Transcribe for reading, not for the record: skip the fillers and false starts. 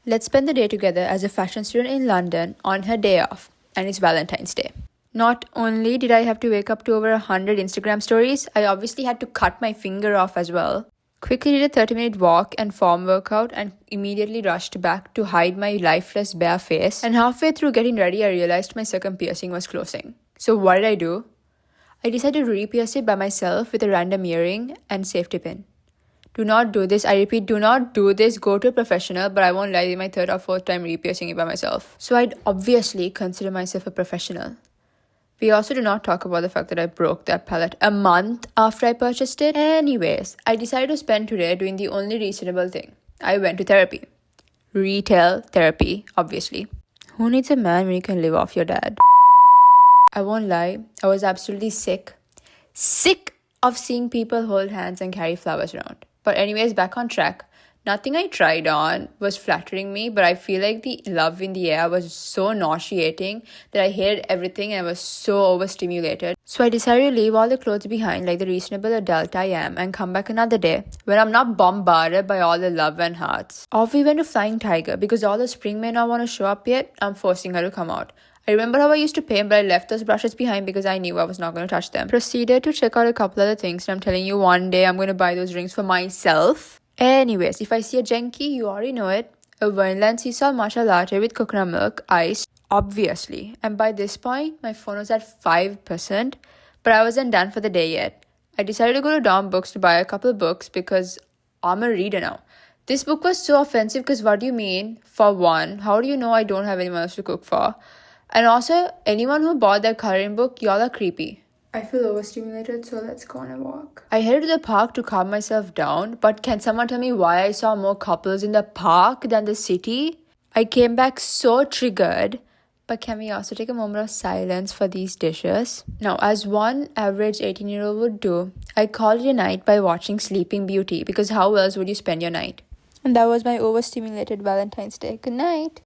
Let's spend the day together as a fashion student in London on her day off, and it's Valentine's Day. Not only did I have to wake up to over 100 Instagram stories, I obviously had to cut my finger off as well. Quickly did a 30-minute walk and form workout and immediately rushed back to hide my lifeless bare face. And halfway through getting ready, I realized my second piercing was closing. So what did I do? I decided to re-pierce it by myself with a random earring and safety pin. Do not do this. I repeat, do not do this. Go to a professional, but I won't lie, it's my third or fourth time re-piercing it by myself. So I'd obviously consider myself a professional. We also do not talk about the fact that I broke that palette a month after I purchased it. Anyways, I decided to spend today doing the only reasonable thing. I went to therapy. Retail therapy, obviously. Who needs a man when you can live off your dad? I won't lie, I was absolutely sick. Sick of seeing people hold hands and carry flowers around. But anyways, back on track. Nothing I tried on was flattering me, but I feel like the love in the air was so nauseating that I hated everything and I was so overstimulated. So I decided to leave all the clothes behind like the reasonable adult I am and come back another day when I'm not bombarded by all the love and hearts. Off we went to Flying Tiger because although Spring may not want to show up yet, I'm forcing her to come out. I remember how I used to paint, but I left those brushes behind because I knew I was not going to touch them. Proceeded to check out a couple other things, and I'm telling you, one day I'm going to buy those rings for myself. Anyways, if I see a Genki, you already know it. A vanilla and sea salt matcha latte with coconut milk, iced, obviously. And by this point, my phone was at 5%, but I wasn't done for the day yet. I decided to go to Dom Books to buy a couple of books because I'm a reader now. This book was so offensive because what do you mean? For one, how do you know I don't have anyone else to cook for? And also, anyone who bought that coloring book, y'all are creepy. I feel overstimulated, so let's go on a walk. I headed to the park to calm myself down, but can someone tell me why I saw more couples in the park than the city? I came back so triggered, but can we also take a moment of silence for these dishes? Now, as one average 18-year-old would do, I called it a night by watching Sleeping Beauty because how else would you spend your night? And that was my overstimulated Valentine's Day. Good night.